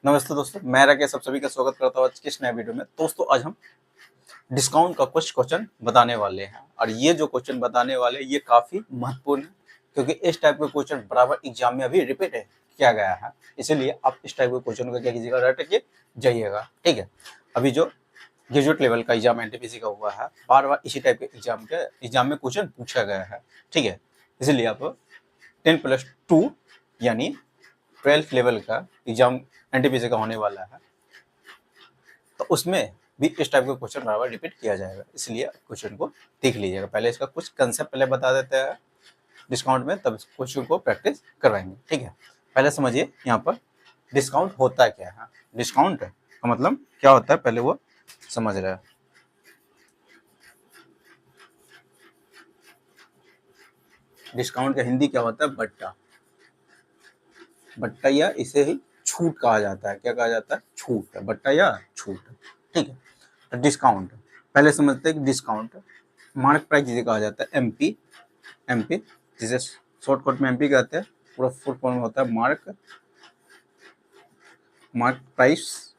नमस्ते दोस्तों, मैं राकेश आप सभी का स्वागत करता हूँ आज के इस नए वीडियो में। दोस्तों आज हम डिस्काउंट का कुछ क्वेश्चन बताने वाले हैं और ये जो क्वेश्चन बताने वाले हैं ये काफी महत्वपूर्ण है क्योंकि इस टाइप के क्वेश्चन बराबर एग्जाम में अभी रिपीट किया गया है। इसीलिए आप इस टाइप के क्वेश्चन को क्या कीजिएगा, रट के जाइएगा। ठीक है, अभी जो ग्रेजुएट लेवल का एग्जाम एनटीपीसी का हुआ है, बार बार इसी टाइप के एग्जाम में क्वेश्चन पूछा गया है। ठीक है, इसीलिए आप 10+2 यानी 12th लेवल का एग्जाम एनटीपीसी का होने वाला है, तो उसमें भी इस टाइप का क्वेश्चन बार रिपीट किया जाएगा। इसलिए क्वेश्चन को देख लीजिएगा। पहले इसका कुछ कंसेप्ट पहले बता देते हैं डिस्काउंट में, तब क्वेश्चन को प्रैक्टिस करवाएंगे। ठीक है, पहले समझिए यहाँ पर डिस्काउंट होता क्या है। डिस्काउंट का मतलब क्या होता है पहले वो समझ रहे हैं। डिस्काउंट का हिंदी क्या होता है? बट्टा। बट्टा या इसे ही छूट कहा जाता है। क्या कहा जाता है? छूट। बट्टा या छूट। ठीक है, तो डिस्काउंट पहले समझते हैं कि डिस्काउंट मार्क प्राइस जिसे कहा जाता है। एमपी जिसे शॉर्टकट में एमपी कहते हैं, पूरा फुल फॉर्म होता है मार्क प्राइस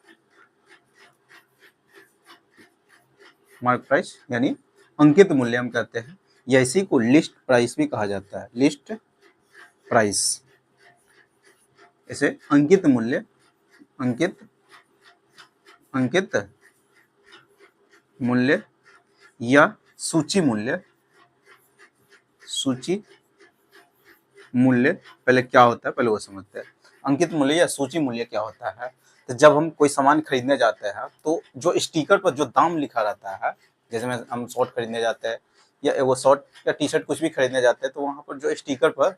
यानी अंकित मूल्य हम कहते हैं, या इसी को लिस्ट प्राइस भी कहा जाता है। लिस्ट प्राइस इसे अंकित मूल्य या सूची मूल्य पहले क्या होता है पहले वो समझते हैं। अंकित मूल्य या सूची मूल्य क्या होता है? तो जब हम कोई सामान खरीदने जाते हैं तो जो स्टिकर पर जो दाम लिखा रहता है, जैसे में हम शर्ट खरीदने जाते हैं या वो शर्ट या टी शर्ट कुछ भी खरीदने जाते हैं, तो वहाँ पर जो स्टिकर पर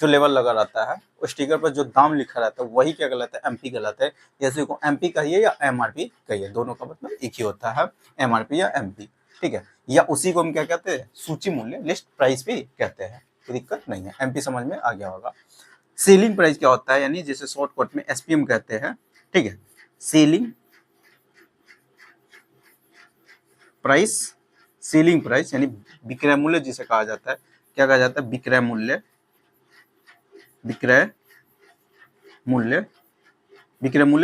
जो लेवल लगा रहता है, उस स्टिकर पर जो दाम लिखा रहता है वही क्या कहलाता है? एमपी कहलाता है। जैसे को एमपी कहिए या एमआरपी कहिए, दोनों का मतलब एक ही होता है, एमआरपी या एमपी। ठीक है, या उसी को हम क्या कहते हैं? सूची मूल्य, लिस्ट प्राइस भी कहते हैं। कोई दिक्कत नहीं है, एमपी समझ में आ गया होगा। सेलिंग प्राइस क्या होता है? यानी जैसे शॉर्टकट में एसपीएम कहते हैं। ठीक है, सेलिंग प्राइस यानी विक्रय मूल्य जिसे कहा जाता है। क्या कहा जाता है? विक्रय मूल्य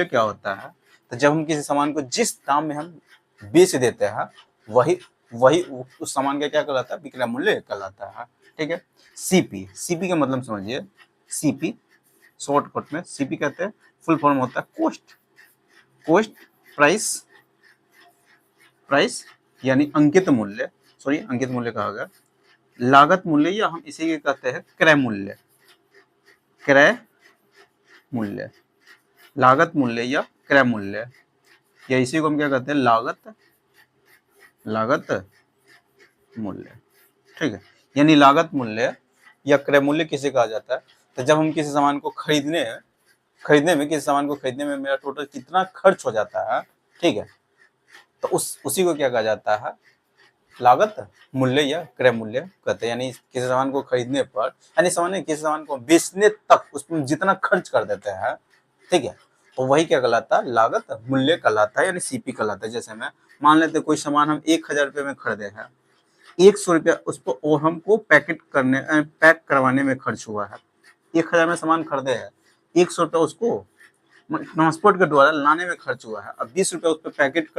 क्या होता है? तो जब हम किसी सामान को जिस दाम में हम बेच देते हैं वही उस सामान का क्या कहलाता है? विक्रय मूल्य कहलाता है। ठीक है, सीपी का मतलब समझिए। सीपी शॉर्टकट में सीपी कहते हैं, फुल फॉर्म होता है कॉस्ट प्राइस यानी अंकित मूल्य कहा गया। लागत मूल्य या हम इसी के कहते हैं क्रय मूल्य, लागत मूल्य या क्रय मूल्य, या इसी को हम क्या कहते हैं? लागत मूल्य। ठीक है, यानी लागत मूल्य या क्रय मूल्य किसे कहा जाता है? तो जब हम किसी सामान को खरीदने में मेरा टोटल कितना खर्च हो जाता है, ठीक है, तो उसी को क्या कहा जाता है? लागत मूल्य या क्रय मूल्य कहते हैं। यानी किसी सामान को खरीदने पर, यानी किसी सामान को बेचने तक उसमें जितना खर्च कर देते हैं, ठीक है, तो वही क्या कहलाता है? लागत मूल्य कहलाता है, यानी सीपी कहलाता है। जैसे मैं मान लेते कोई सामान हम 1000 रुपये में खरीदे हैं, 100 रुपया उस पर और हमको पैक करवाने में खर्च हुआ है। 1000 में सामान खरीदे हैं, 100 रुपया उसको ट्रांसपोर्ट के द्वारा लाने में खर्च हुआ है। अब 20 रुपया उस पर पैकेट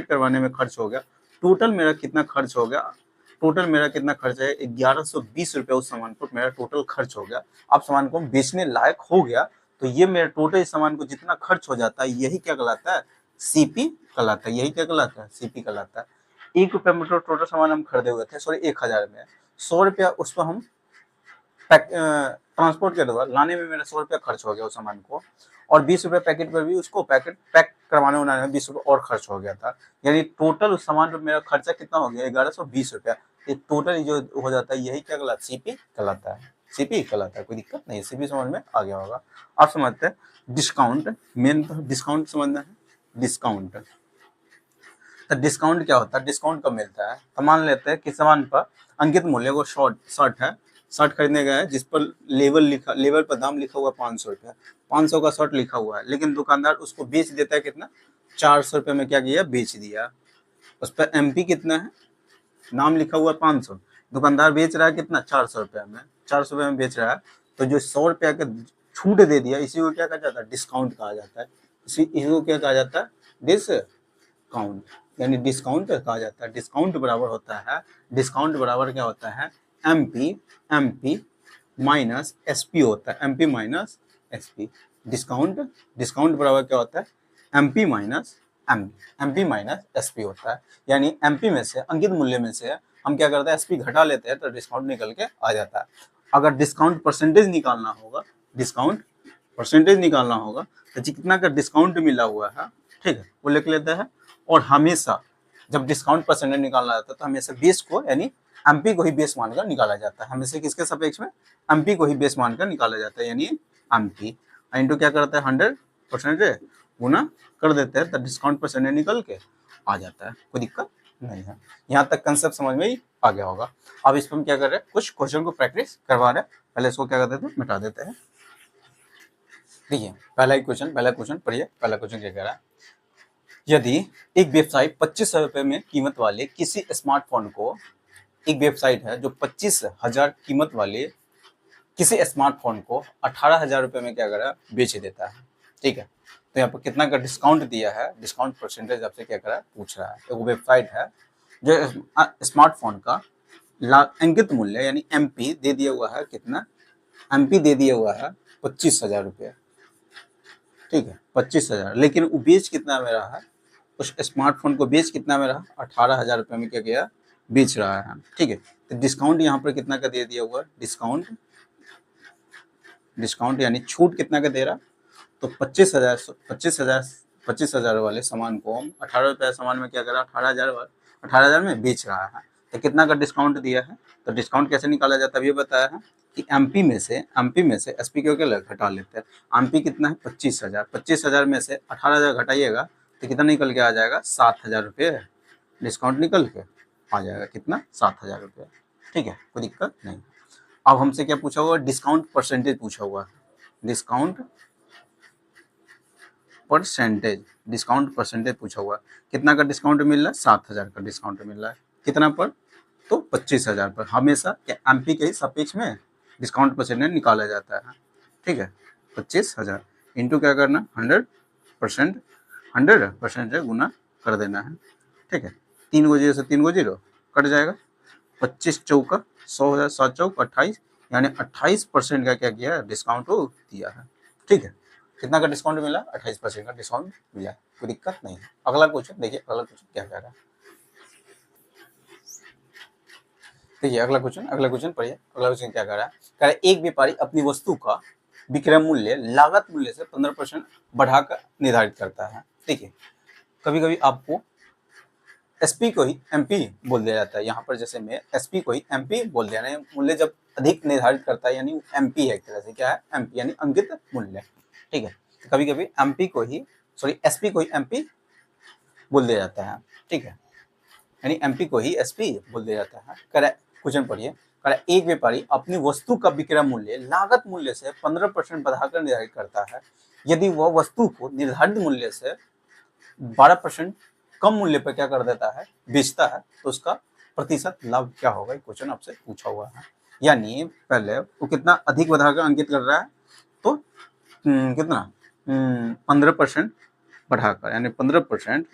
करवाने में खर्च हो गया। टोटल मेरा कितना खर्च हो गया? टोटल मेरा कितना खर्च है? 1120 रुपया उस सामान पर मेरा टोटल खर्च हो गया। अब सामान को बेचने लायक हो गया, तो ये मेरा टोटल सामान को जितना खर्च हो जाता है यही क्या कहलाता है? सीपी कहलाता है। यही क्या कहलाता है? सीपी कहलाता है। 1 रुपया में टोटल सामान हम खरीदे हुए थे, सॉरी 1000 में, 100 रुपया उस पर हम ट्रांसपोर्ट के द्वारा लाने में मेरा 100 रुपया खर्च हो गया उस सामान को, और 20 रुपया पैकेट पर भी उसको पैक करवाने उनाने में 20 रुपया और खर्च हो गया था। यानी टोटल उस सामान पर मेरा खर्चा कितना हो गया? 1120 रुपया। ये टोटल जो हो जाता है यही क्या कहलाता है? सीपी कहलाता है। सीपी कहलाता है, कोई दिक्कत नहीं है, सीपी समझ में आ गया होगा। आप समझते हैं डिस्काउंट, मेन तो डिस्काउंट समझना है। डिस्काउंट, तो डिस्काउंट क्या होता है? डिस्काउंट कब मिलता है? तो मान लेते हैं कि सामान पर अंकित मूल्य वो शर्ट खरीदने गए हैं जिस पर लेवल पर दाम लिखा हुआ 500 रुपया, 500 का शर्ट लिखा हुआ है, लेकिन दुकानदार उसको बेच देता है कितना? 400 रुपये में क्या किया? बेच दिया। उस पर एमपी कितना है? नाम लिखा हुआ 500, दुकानदार बेच रहा है कितना? 400 रुपया में, 400 रुपये में बेच रहा है। तो जो 100 रुपया के छूट दे दिया, इसी को क्या कहा जाता है, डिस्काउंट कहा जाता है। इसी को क्या कहा जाता है, डिस्काउंट, यानी डिस्काउंट कहा जाता है। डिस्काउंट बराबर होता है, डिस्काउंट बराबर क्या होता है, एमपी माइनस एसपी होता है, एमपी माइनस एसपी। डिस्काउंट बराबर क्या होता है, MP minus MP minus SP होता है। यानी एमपी में से, अंकित मूल्य में से हम क्या करते हैं, एसपी घटा लेते हैं तो डिस्काउंट निकल के आ जाता है। अगर डिस्काउंट परसेंटेज निकालना होगा, डिस्काउंट परसेंटेज निकालना होगा तो कितना का डिस्काउंट मिला हुआ है, ठीक है, वो लिख लेते हैं। और हमेशा जब डिस्काउंट परसेंटेज निकालना जाता है तो हमेशा बेस को, यानी एमपी को ही बेस मानकर निकाला जाता है। हमेशा किसके सापेक्ष में, एमपी को ही बेस मानकर निकाला जाता है, यानी एमपी इंटू क्या करता है, 100% गुना कर देते हैं तो डिस्काउंट परसेंटेज निकल के आ जाता है, कोई दिक्कत नहीं है। यहाँ तक कंसेप्ट समझ में ही आ गया होगा। अब इस पर हम क्या कर रहे हैं, कुछ क्वेश्चन को प्रैक्टिस करवा रहे हैं। पहले इसको क्या करते थे, मिटा देते हैं। देखिए पहला क्वेश्चन पढ़िए। पहला क्वेश्चन क्या कह रहा है, यदि एक वेबसाइट 25,000 रुपए में कीमत वाले किसी स्मार्टफोन को, एक वेबसाइट है जो 25,000 कीमत वाले किसी स्मार्टफोन को 18,000 रुपए में क्या कर रहा है, बेच देता है, ठीक है। तो यहाँ पर कितना का डिस्काउंट दिया है, डिस्काउंट परसेंटेज आपसे क्या कर रहा है, पूछ रहा है। एक वेबसाइट है जो स्मार्टफोन का अंकित मूल्य यानी एमपी दे दिया हुआ है, कितना एमपी दे दिया हुआ है 25,000 रुपये, ठीक है, 25,000। लेकिन वो बेच कितना में रहा है, उस स्मार्टफोन को बेच कितना में रहा, 18,000 रुपये में क्या किया, बेच रहा है, ठीक है। तो डिस्काउंट यहाँ पर कितना का दे दिया हुआ, डिस्काउंट यानी छूट कितना का दे रहा, तो 25,000 वाले सामान को हम 18 रुपये सामान में क्या करा, 18,000 में बेच रहा है। तो कितना का डिस्काउंट दिया है, तो डिस्काउंट कैसे निकाला जाता है, ये बताया है कि एमपी में से एसपी को क्या घटा लेते हैं। एमपी कितना है, 25,000 में से 18,000 घटाइएगा तो कितना निकल के आ जाएगा, 7,000 रुपये डिस्काउंट निकल के आ जाएगा, कितना, 7,000 रुपये, ठीक है, कोई दिक्कत नहीं। अब हमसे क्या पूछा हुआ, डिस्काउंट परसेंटेज पूछा हुआ है, डिस्काउंट परसेंटेज पूछा हुआ है। कितना का डिस्काउंट मिल रहा है, 7,000 का डिस्काउंट मिल रहा है, कितना पर, तो 25,000 पर। हमेशा क्या एमपी के ही सापेक्ष में डिस्काउंट परसेंटेज निकाला जाता है, ठीक है। 25,000 इंटू क्या करना, 100% गुना कर देना है, ठीक है। 3 को 0 से 3 को 0 कट जाएगा, 25 चौका 100,000, 7 चौक 28, यानी 28% का क्या किया है, डिस्काउंट दिया है, ठीक है। कितना का डिस्काउंट मिला, 28% का डिस्काउंट मिला, कोई दिक्कत नहीं है। अगला क्वेश्चन देखिए, अगला क्वेश्चन क्या कह रहा है, देखिए अगला क्वेश्चन पढ़िए। अगला क्वेश्चन क्या कह रहा है, कह रहा है एक व्यापारी अपनी वस्तु का विक्रय मूल्य लागत मूल्य से 15% बढ़ाकर निर्धारित करता है। देखिए कभी कभी आपको एसपी को ही एमपी बोल दिया जाता है, यहाँ पर जैसे मैं एसपी को ही एमपी बोल दिया है। मूल्य जब अधिक निर्धारित करता है यानी एमपी है, एक तरह से क्या है, एमपी यानी अंकित मूल्य, ठीक है। कभी कभी एमपी को ही, सॉरी एसपी को ही एमपी बोल दिया जाता है, ठीक है, यानी एमपी को ही एसपी बोल दिया जाता है। क्वेश्चन पढ़िए, एक व्यापारी अपनी वस्तु का विक्रय मूल्य लागत मूल्य से 15% बढ़ाकर निर्धारित करता है। यदि वह वस्तु को निर्धारित मूल्य से 12% कम मूल्य पर क्या कर देता है, बेचता है, तो उसका प्रतिशत लाभ क्या होगा, क्वेश्चन आपसे पूछा हुआ है। यानी पहले वो कितना अधिक बढ़ाकर अंकित कर रहा है, तो कितना 15% बढ़ाकर, यानी 15%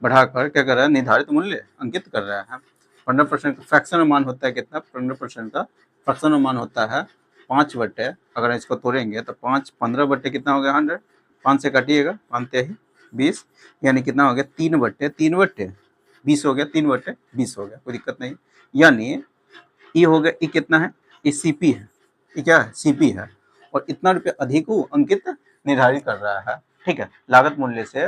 बढ़ाकर क्या कर रहा है, निर्धारित मूल्य अंकित कर रहा है। 15% का फ्रैक्शन मान होता है कितना, 15% का फ्रैक्शन मान होता है 5 बटे, अगर इसको तोड़ेंगे तो 5 15 बटे कितना हो गया, 100, 5 से काटिएगा 5 ही 20, यानी कितना हो गया, 3 बटे 20 हो गया, 3 बटे 20 हो गया, कोई दिक्कत नहीं। यानी ये हो गया, ये कितना है, ये सीपी है, ये क्या है, सीपी है, और इतना रुपये अधिक अंकित निर्धारित कर रहा है, ठीक है। लागत मूल्य से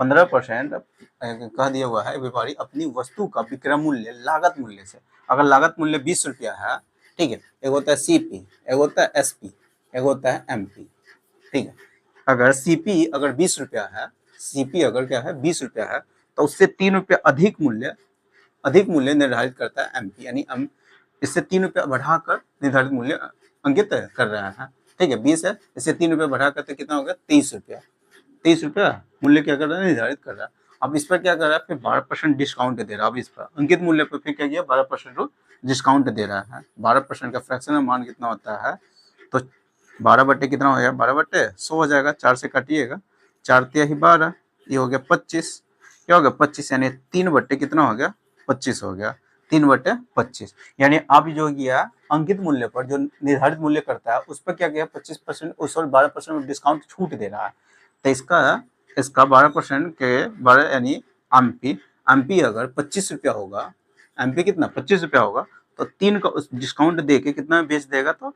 15% कह दिया हुआ है, व्यापारी अपनी वस्तु का विक्रय मूल्य लागत मूल्य से, अगर लागत मूल्य 20 रुपया है, ठीक है, एक होता है सीपी, एक होता है एसपी, एक होता है एमपी, ठीक है। अगर सीपी अगर 20 रुपया है, सीपी अगर क्या है 20 रुपया है, तो उससे 3 रुपया अधिक मूल्य निर्धारित करता है एमपी, यानी इससे 3 रुपया बढ़ाकर निर्धारित मूल्य अंकित कर रहा है, ठीक है। 20 है, इससे 3 रुपया बढ़ाकर तो कितना हो गया, 23 रुपया मूल्य क्या कर रहा है, निर्धारित कर रहा है। अब इस पर क्या कर रहा है, फिर 12% डिस्काउंट दे रहा है। अब इस पर अंकित मूल्य पर फिर क्या किया, 12% डिस्काउंट दे रहा है। 12% का फ्रैक्शन मान कितना होता है, तो 12 बट्टे कितना हो जाएगा, 12/100 हो जाएगा, 4 से काटिएगा, 4×3=12, ये हो गया 25, क्या हो गया 25, यानी 3/, कितना हो गया 25 हो गया, 3/25, यानी अब जो गया अंकित मूल्य पर जो निर्धारित मूल्य करता है उस पर क्या गया 25%, उस 12% डिस्काउंट छूट दे रहा है। तो इसका 12% के 12 यानी एमपी अगर 25 रुपया होगा, एमपी कितना 25 रुपया होगा, तो 3 का उस डिस्काउंट दे के कितना में बेच देगा, तो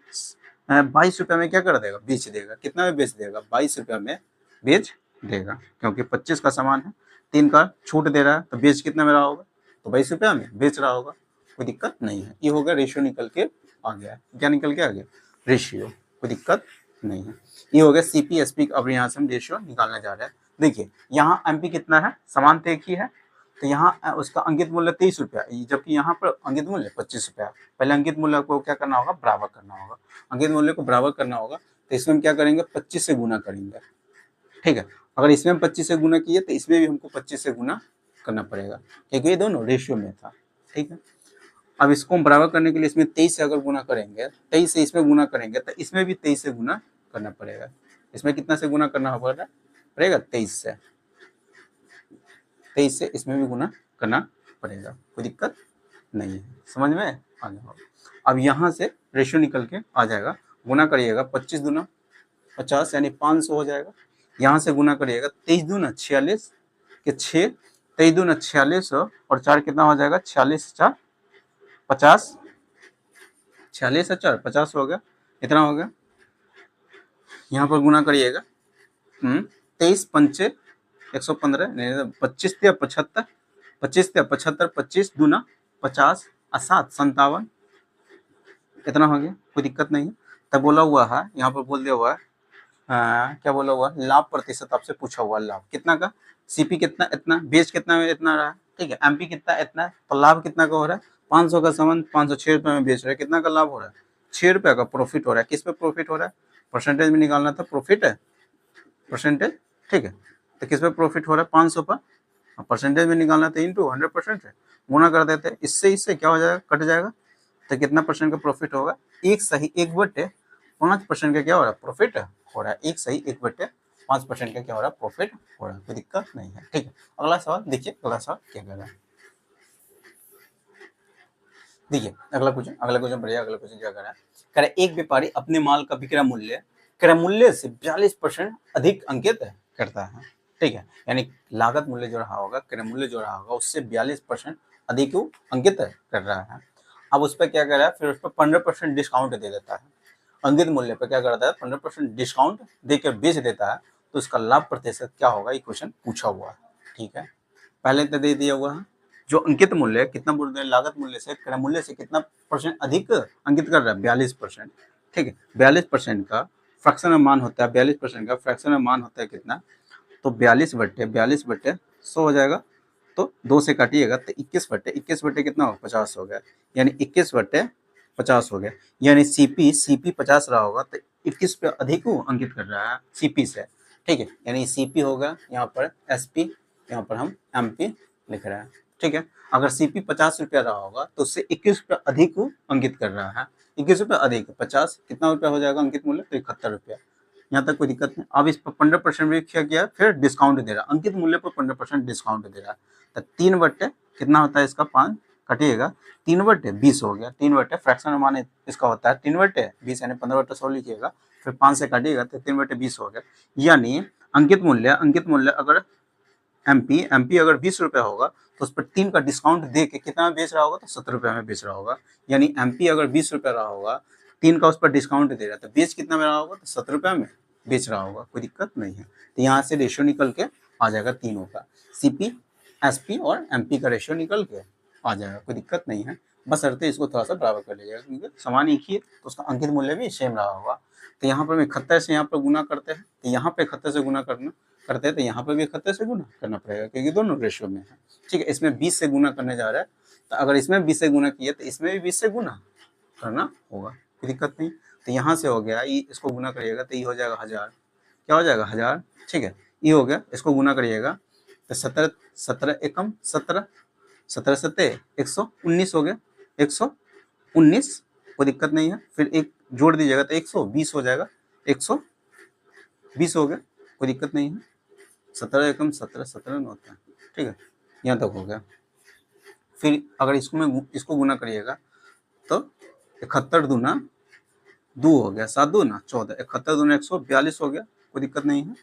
22 रुपया में क्या कर देगा, बेच देगा। कितना में बेच देगा, 22 रुपया में बेच देगा, क्योंकि 25 का सामान है, 3 का छूट दे रहा है, तो बेच कितना में रहा होगा, तो 22 रुपया में बेच रहा होगा, कोई दिक्कत नहीं है। ये हो गया रेशियो निकल के आ गया, क्या निकल के आ गया, रेशियो, कोई दिक्कत नहीं है। ये हो गया सीपी एसपी। अब यहाँ से हम रेशियो निकालने जा रहे हैं। देखिए यहाँ एमपी कितना है, समान तो एक ही है, तो यहाँ उसका अंकित मूल्य 23 रुपया, जबकि यहाँ पर अंकित मूल्य 25 रुपया। पहले अंकित मूल्य को क्या करना होगा, बराबर करना होगा। अंकित मूल्य को बराबर करना होगा, तो इसमें हम क्या करेंगे, 25 से गुना करेंगे, ठीक है। अगर इसमें 25 से गुना किए तो इसमें भी हमको 25 से गुना करना पड़ेगा, क्योंकि ये दोनों रेशियो में था, ठीक है। अब इसको हम बराबर करने के लिए इसमें 23 से अगर गुना करेंगे, 23 से इसमें गुना करेंगे, तो इसमें भी 23 से गुना करना पड़ेगा। इसमें कितना से गुना करना पड़ेगा, 23 से, 23 से इसमें भी गुना करना पड़ेगा, कोई दिक्कत नहीं है, समझ में आ गया। अब यहाँ से रेशियो निकल के आ जाएगा, गुना करिएगा, 25 दूना 50 यानी 500 हो जाएगा। यहाँ से गुना करिएगा, 23 दूना 46 के 6, 23 दूना 46 और 4 कितना हो जाएगा, 46 4 50, 46 और 4 50 हो गया, इतना हो गया। यहाँ पर गुना करिएगा, 23 पंचे 115, 25 या 75, 25 या 75, 25 दूना 50 और 7 57, इतना हो गया, कोई दिक्कत नहीं है। तब बोला हुआ है, यहाँ पर बोल दिया हुआ है, क्या बोला हुआ, लाभ प्रतिशत आपसे पूछा हुआ, लाभ कितना का, सीपी कितना, इतना, बेच कितना में इतना रहा, ठीक है, एमपी कितना, इतना, तो लाभ कितना का हो रहा है, 500 का सामान 506 रुपये में बेच रहे हैं, कितना का लाभ हो रहा है, 6 रुपये का प्रॉफिट हो रहा है। किस पे प्रॉफिट हो रहा है, परसेंटेज में निकालना था, प्रॉफिट है परसेंटेज, ठीक है। तो किस पे प्रॉफिट हो रहा है, 500 पर, परसेंटेज में निकालना था, इंटू 100% है, गुना कर देते हैं, इससे क्या हो जाएगा, कट जाएगा, तो कितना परसेंट का प्रॉफिट होगा, 1/5% का क्या हो रहा है, प्रॉफिट हो रहा है, 1/5% का क्या हो रहा है, प्रॉफिट हो रहा है, कोई दिक्कत नहीं है, ठीक है। अगला सवाल देखिए, अगला सवाल क्या कह रहा है, देखिए अगला क्वेश्चन बढ़िया, अगला क्वेश्चन क्या कर रहा है, कह रहा है एक व्यापारी अपने माल का विक्रय मूल्य से 42% अधिक अंकित करता है, ठीक है, यानी लागत मूल्य जो रहा होगा, क्रय मूल्य जो रहा होगा, उससे 42% अधिक अंकित कर रहा है। अब उस पर क्या कर रहा है, फिर उस पर 15% डिस्काउंट दे देता है, अंकित मूल्य पर क्या करता है, 15% डिस्काउंट देकर बेच देता है, तो उसका लाभ प्रतिशत क्या होगा, ये क्वेश्चन पूछा हुआ है, ठीक है। पहले तो दे दिया हुआ है, जो अंकित मूल्य है कितना बोल रहे हैं, लागत मूल्य से क्रय मूल्य से कितना परसेंट अधिक अंकित कर रहा है, 42%, ठीक है। 42% का फ्रैक्शन में मान होता है, 42% का फ्रैक्शन में मान होता है कितना, तो 42/100 हो जाएगा, तो 2 से काटिएगा, तो 21/21 कितना होगा, 50 हो गया, यानी 21/50 हो गया, यानी सीपी 50 रहा होगा, तो 21 पे अधिक अंकित कर रहा है सीपी से, ठीक है, यानी सीपी होगा यहाँ पर एसपी, यहाँ पर हम एमपी लिख रहे हैं, ठीक है। अगर सीपी 50 रुपया रहा होगा, तो उससे 21 रुपया अधिक अंकित कर रहा है, 21 रुपया अधिक, 50 कितना रुपया हो जाएगा अंकित मूल्य, तो 71 रुपया, यहाँ तक कोई दिक्कत नहीं। अब इस पर 15% भी क्या किया, फिर डिस्काउंट दे रहा है, अंकित मूल्य पर 15% डिस्काउंट दे रहा है, तो 3/, कितना होता है इसका, 5 कटिएगा, 3/20 हो गया, 3/, फ्रैक्शन मान इसका होता है 3/20, यानी 15/100 लिखिएगा, फिर 5 से काटिएगा, तो 3/20 हो गया, यानी अंकित मूल्य अगर एमपी अगर 20 रुपया होगा, तो उस पर 3 का डिस्काउंट दे के कितना में बेच रहा होगा, तो 70 रुपया में बेच रहा होगा, यानी एमपी अगर 20 रुपया रहा होगा, 3 का उस पर डिस्काउंट दे रहा है, तो बेच कितना में रहा होगा, तो 70 रुपया में बेच रहा होगा, कोई दिक्कत नहीं है। तो यहाँ से रेशियो निकल के आ जाएगा तीनों का, सीपी एसपी और एमपी का रेशियो निकल के आ जाएगा, कोई दिक्कत नहीं है। बस अर्थ इसको थोड़ा सा बराबर कर लीजिएगा, क्योंकि समान एक ही है, तो उसका अंकित मूल्य भी सेम रहा होगा। तो यहाँ पर 71 से यहाँ पर गुना करते हैं, तो यहाँ पे 71 से गुना करते हैं, तो यहाँ पर भी 71 से गुना करना पड़ेगा, क्योंकि दोनों रेशियो में है, ठीक है। इसमें 20 से गुना करने जा रहा है, तो अगर इसमें 20 से गुना किए, तो इसमें भी 20 से गुना करना होगा, कोई दिक्कत नहीं। तो यहाँ से हो गया, ये इसको गुना करिएगा, तो ये हो जाएगा 1000, क्या हो जाएगा 1000, ठीक है। ये हो गया, इसको गुना करिएगा, तो 17 एकम 17, 17 सत्ते 119 हो गया, 119, कोई दिक्कत नहीं है। फिर एक जोड़ दीजिएगा, तो 120 हो जाएगा, 120 हो गया, कोई दिक्कत नहीं है। 17 एकम 17, 17 में होता है, ठीक है, यहाँ तक हो गया। फिर अगर इसको गुना करिएगा तो 71 दूना 2 हो गया, 7 दूना 14, 71 दूना 142 हो गया, कोई दिक्कत नहीं है।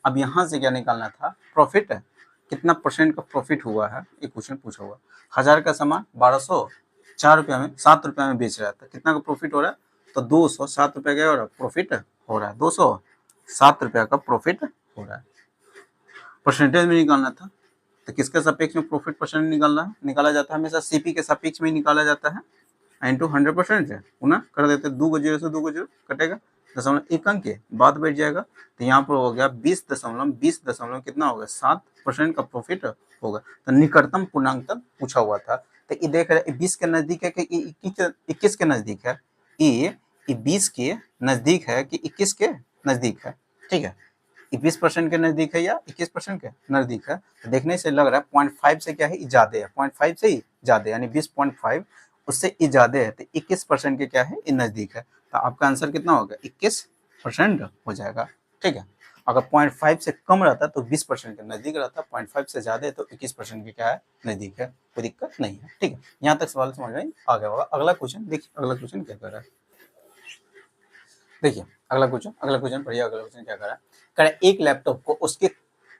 अब यहाँ से क्या निकालना था, प्रॉफिट है, कितना परसेंट का प्रॉफिट हुआ है, ये क्वेश्चन पूछा हुआ। 1000 का सामान 1204 रुपया में 7 रुपया में बेच रहा था, कितना का प्रॉफिट हो रहा है, तो 207 रुपया का हो रहा है प्रॉफिट हो रहा है, 207 रुपया का प्रॉफिट हो रहा है। परसेंटेज में निकालना था, तो किसके सापेक्ष में प्रॉफिट परसेंट निकाला जाता है, हमेशा सीपी के सापेक्ष में निकाला जाता है, इंटू 100% है, पुनः कर देते, 2 को 0 से 2 को 0 कटेगा, 1 अंक के बाद बैठ जाएगा, तो यहाँ पर हो गया 20 दशमलव कितना होगा, 7% का प्रॉफिट होगा। तो निकटतम पूर्णांक तक पूछा हुआ था, तो ये देख रहे 20 के नजदीक है कि 21 के नजदीक है, ये 20 के नजदीक है कि 21 के नजदीक है, ठीक है, 20% के नजदीक है या 21% के नजदीक है, तो देखने से लग रहा है 0.5 से क्या है, ज्यादा है, 0.5 से ही ज्यादा, यानी 20.5 उससे ज्यादा है, तो 21% के क्या है, ये नजदीक है, तो आपका आंसर कितना होगा, 21% हो जाएगा, ठीक है। अगर 0.5 से कम रहता तो 20% के नजदीक रहता, 0.5 से ज्यादा है तो 21% के क्या है, नजदीक है, कोई दिक्कत नहीं है, ठीक है। यहाँ तक सवाल समझ में आ गया होगा। अगला क्वेश्चन देखिए, अगला क्वेश्चन क्या कर रहा है, देखिए अगला क्वेश्चन पढ़िए, अगला क्वेश्चन क्या कर रहा है, कह रहा है एक लैपटॉप को उसके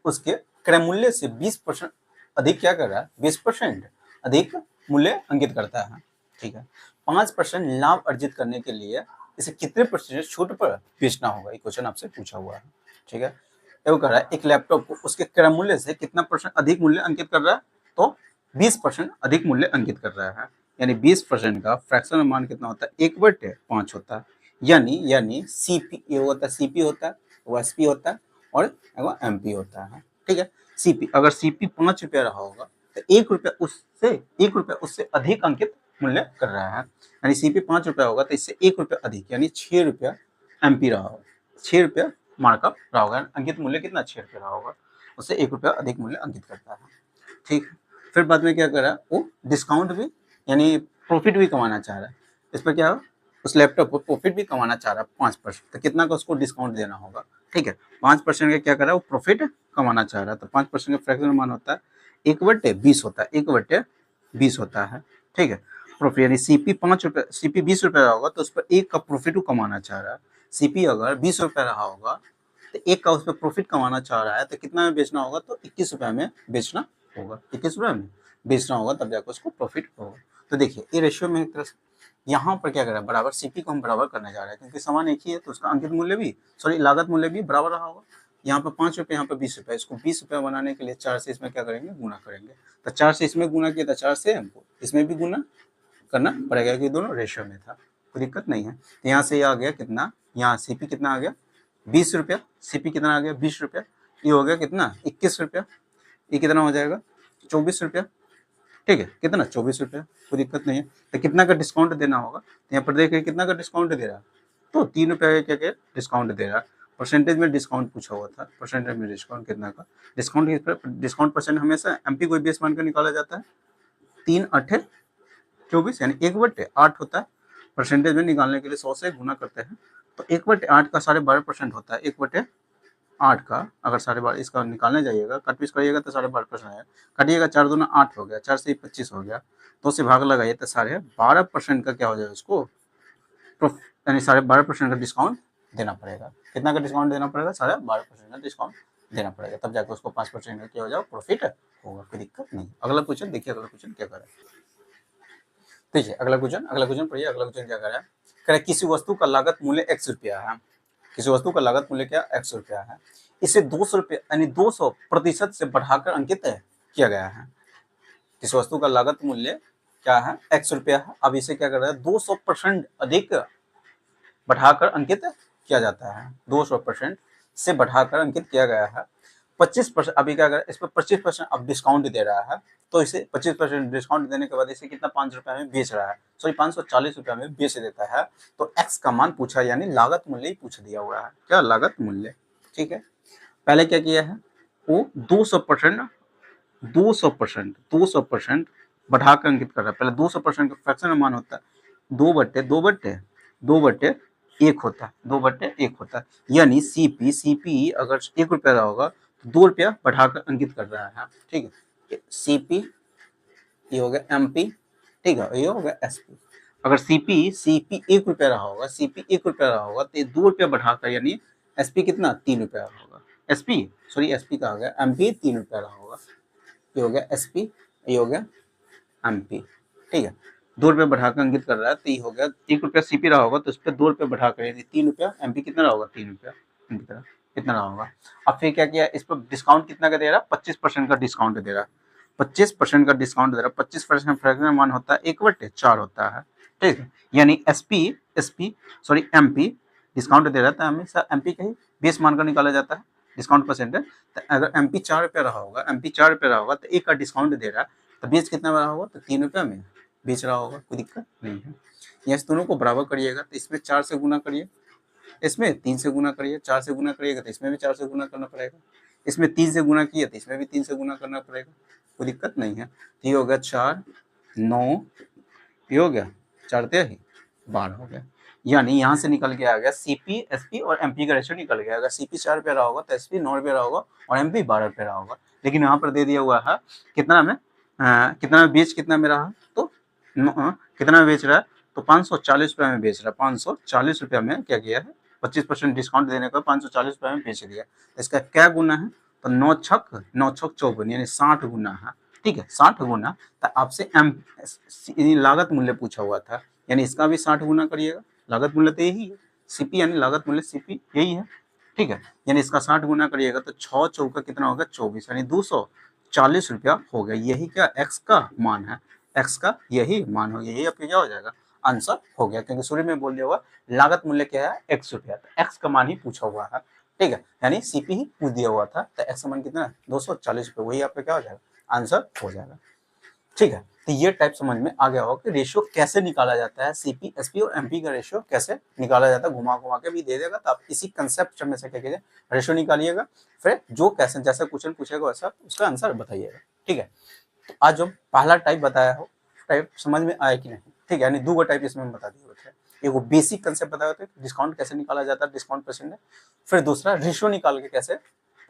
उसके क्रय मूल्य से 20% अधिक क्या कर रहा है, 20% अधिक मूल्य अंकित करता है, ठीक है। 5% लाभ अर्जित करने के लिए इसे कितने प्रतिशत छूट पर बेचना होगा, ये क्वेश्चन आपसे पूछा हुआ है, ठीक है। वो कह रहा है एक लैपटॉप को उसके क्रय मूल्य से कितना परसेंट अधिक मूल्य अंकित कर रहा है, तो 20% अधिक मूल्य अंकित कर रहा है, यानी 20% का फ्रैक्शनल मान कितना होता है, 1/5 होता है, यानी सीपी ये होता है, सीपी होता है, वो एसपी होता है और एमपी होता है, ठीक है। सीपी अगर सीपी 5 रुपया रहा होगा तो 1 रुपया उससे अधिक अंकित मूल्य कर रहा है, यानी सीपी 5 रुपया होगा तो इससे 1 रुपया अधिक, यानी 6 रुपया एमपी रहा होगा, 6 रुपया मार्कअप रहा होगा, अंकित मूल्य कितना 6 रुपया रहा होगा, उससे 1 रुपया अधिक मूल्य अंकित करता है, ठीक है। फिर बाद में क्या कर रहा है, वो डिस्काउंट भी यानी प्रॉफिट भी कमाना चाह रहा है, इस पर क्या हो, उस लैपटॉप पर प्रॉफिट भी कमाना चाह रहा है 5%, तो कितना का उसको डिस्काउंट देना होगा, ठीक है। 5% का क्या कर रहा है, वो प्रॉफिट कमाना चाह रहा है, तो 5% का फ्रैक्शनल मान होता है 1/20 होता है, 1/20 होता है, ठीक है। प्रॉफिट यानी सीपी 5 रुपये, सीपी 20 रुपये रहा होगा तो उस पर 1 का प्रॉफिट वो कमाना चाह रहा है, सीपी अगर 20 रुपये रहा होगा तो 1 का उस पर प्रॉफिट कमाना चाह रहा है, तो कितना में बेचना होगा, तो 21 रुपये में बेचना होगा, 21 रुपये में बेचना होगा, तब जाकर उसको प्रॉफिट होगा। तो देखिए ये रेशियो में एक तरह से यहाँ पर क्या कर रहा है, बराबर सीपी को हम बराबर करने जा रहे हैं, क्योंकि सामान एक ही है तो उसका अंकित मूल्य भी लागत मूल्य भी बराबर रहा होगा, यहाँ पर 5 रुपये, यहाँ पर 20 रुपये, इसको 20 रुपये बनाने के लिए 4 से इसमें क्या करेंगे, गुना करेंगे, तो 4 से इसमें गुना किया था, 4 से हमको इसमें भी गुना करना पड़ेगा क्योंकि दोनों रेशियो में था, कोई दिक्कत नहीं है। तो यहाँ से ये आ गया कितना, यहाँ सीपी कितना आ गया 20 रुपया, सीपी कितना आ गया 20 रुपया, ये हो गया कितना 21 रुपया, ये कितना हो जाएगा 24 रुपया, ठीक है, कितना 24 रुपया, कोई दिक्कत नहीं है। तो कितना का डिस्काउंट देना होगा, तो यहाँ पर देखिए कितना का डिस्काउंट दे रहा है, तो 3 रुपया क्या क्या डिस्काउंट दे रहा है, परसेंटेज में डिस्काउंट पूछा हुआ था, परसेंटेज में डिस्काउंट कितना का, डिस्काउंट परसेंट हमेशा एमपी कोई बेस मान कर निकाला जाता है, 3 8 24 यानी 1/8 होता है, परसेंटेज में निकालने के लिए 100 से गुना करते हैं, तो 1/8 का 12.5% होता है, 1/8 का अगर 12.5 इसका निकालने जाइएगा, कटपीस करिएगा तो 12.5% आएगा, काटिएगा 4 दूना 8 हो गया, 4 से 25 हो गया, तो से भाग लगाइए तो 12.5% का क्या हो जाएगा, उसको यानी 12.5% का डिस्काउंट देना पड़ेगा, कितना का डिस्काउंट देना पड़ेगा, 12.5% का डिस्काउंट देना पड़ेगा, तब जाकर उसको 5% का क्या हो जाएगा, प्रॉफिट होगा, कोई दिक्कत नहीं। अगला क्वेश्चन देखिए, अगला क्वेश्चन क्या कर रहा है, देखिए अगला क्वेश्चन पढ़िए, अगला क्वेश्चन क्या कर रहा है, कह रहा है किसी वस्तु का लागत मूल्य x रुपया है, किसी वस्तु का लागत मूल्य क्या x रुपया है, इसे 200 रुपये यानी 200% से बढ़ाकर अंकित किया गया है, किसी वस्तु का लागत मूल्य क्या है x रुपया है, अब इसे क्या कर रहा है 200% अधिक बढ़ाकर अंकित किया जाता है, 200% से बढ़ाकर अंकित किया गया है, 25% अभी क्या कर इस पर 25% अब डिस्काउंट दे रहा है, तो इसे 25% डिस्काउंट देने के बाद इसे कितना 5 रुपये में बेच रहा है, सॉरी 540 रुपये में बेच देता है, तो x का मान पूछा यानी लागत मूल्य ही पूछ दिया हुआ है, क्या लागत मूल्य, ठीक है। पहले क्या किया है, वो 200% बढ़ाकर अंकित कर रहा है, पहले 200% का फ्रैक्शनल मान होता है 2/2/2/2 1 होता है, 2/1 होता है। यानी सीपी अगर 1 रुपया का होगा तो 2 रुपया बढ़ाकर अंकित कर रहा है, ठीक है। सीपी, ये हो गया एमपी, ठीक है, ये हो गया एसपी। अगर सीपी 1 रुपया रहा होगा, सीपी 1 रुपया रहा होगा तो 2 रुपया बढ़ाकर, यानी एसपी कितना 3 रुपया होगा, एसपी का हो गया, एमपी 3 रुपया रहा होगा, ये हो गया एसपी, ये हो गया एमपी, ठीक है। 2 रुपये बढ़ाकर अंकित कर रहा है तो ये हो गया 1 रुपया सीपी रहा होगा तो उस पर 2 रुपये बढ़ाकर, यानी 3 रुपया एमपी कितना रहा होगा, 3 रुपया अंकित रहा, कितना रहा होगा। अब फिर क्या किया, इस पर डिस्काउंट कितना का दे रहा है, 25% का डिस्काउंट दे रहा है, 25% का डिस्काउंट दे रहा है। 25% फ्रैक्शनल मान होता है 1/4 होता है, ठीक है। यानी एमपी डिस्काउंट दे रहा था, हमेशा एमपी का ही बेस मान कर निकाला जाता है डिस्काउंट परसेंटेज। तो अगर एमपी 4 रुपया रहा होगा, तो 1 का डिस्काउंट दे रहा है तो बेच कितना रहा होगा, तो 3 रुपया में बेच रहा होगा, कोई दिक्कत नहीं है। यस, दोनों को बराबर करिएगा तो इसमें 4 से गुना करिए, इसमें 3 से गुना करिए, 4 से गुना करिएगा तो इसमें भी 4 से गुना करना पड़ेगा, इसमें 3 से गुना किया तो इसमें भी 3 से गुना करना पड़ेगा, कोई दिक्कत नहीं है। तो ये हो गया 4, 9, ये हो गया 4 ही 12 हो गया। यानी यहाँ से निकल के आ गया सीपी, एसपी और एमपी का रेशियो निकल गया। अगर सीपी 4 रुपया रहा होगा तो एसपी 9 रुपया रहा होगा और एमपी 12 रुपया रहा होगा। लेकिन यहाँ पर दे दिया हुआ है कितना में, कितना में बेच, कितना में रहा, तो कितना में बेच रहा है, तो 540 रुपया में बेच रहा है। 540 रुपया में क्या किया है, 25% डिस्काउंट देने का 540 रुपया में बेच दिया। तो इसका क्या गुना है, तो 9 छक 54, यानी 60 गुना है, ठीक है, 60 गुना। तो आपसे लागत मूल्य पूछा हुआ था, यानी इसका भी 60 गुना करिएगा। लागत मूल्य तो यही है, सीपी यानी लागत मूल्य सीपी यही है, ठीक है। यानी इसका 60 गुना करिएगा तो 6 चौका कितना होगा, 24, यानी 240 रुपया हो गया। यही क्या एक्स का मान है, एक्स का यही मान हो गया, यही आपका क्या हो जाएगा, आंसर हो गया। क्योंकि शुरू में बोल दिया हुआ लागत मूल्य क्या है, एक्स रुपया, तो एक्स का मान ही पूछा हुआ है, ठीक है। यानी सीपी ही पूछ दिया हुआ था, तो एक्स का मान कितना है, 240 रुपये, वही आपका क्या हो जाएगा, आंसर हो जाएगा, ठीक है। तो ये टाइप समझ में आ गया होगा कि रेशियो कैसे निकाला जाता है, सीपी, एसपी और एमपी का रेशियो कैसे निकाला जाता है। घुमा घुमा के भी दे देगा, तो आप इसी कंसेप्ट में से क्या कीजिए, रेशियो निकालिएगा, फिर जो कैसे जैसा क्वेश्चन पूछेगा वैसा उसका आंसर बताइएगा, ठीक है। तो आज जो पहला टाइप बताया हो, टाइप समझ में आया कि नहीं, ठीक है। यानी 2 टाइप इसमें बता दिए थे, एक वो बेसिक कंसेप्ट बताया था, डिस्काउंट कैसे निकाला जाता है, डिस्काउंट परसेंट, फिर दूसरा रेशियो निकाल के कैसे,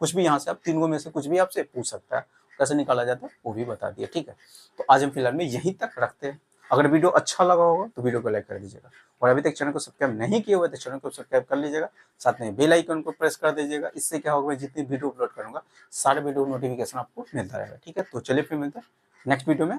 कुछ भी यहाँ से आप 3 में से कुछ भी आपसे पूछ सकता है, कैसे निकाला जाता है वो भी बता दिया, ठीक है। तो आज हम फिलहाल में यहीं तक रखते हैं। अगर वीडियो अच्छा लगा होगा तो वीडियो को लाइक कर दीजिएगा, और अभी तक चैनल को सब्सक्राइब नहीं किए हुए तो चैनल को सब्सक्राइब कर लीजिएगा, साथ में बेल आइकन को प्रेस कर दीजिएगा। इससे क्या होगा, मैं जितनी वीडियो अपलोड करूंगा सारे वीडियो नोटिफिकेशन आपको मिलता रहेगा, ठीक है। तो चलिए फिर मिलते हैं नेक्स्ट वीडियो में।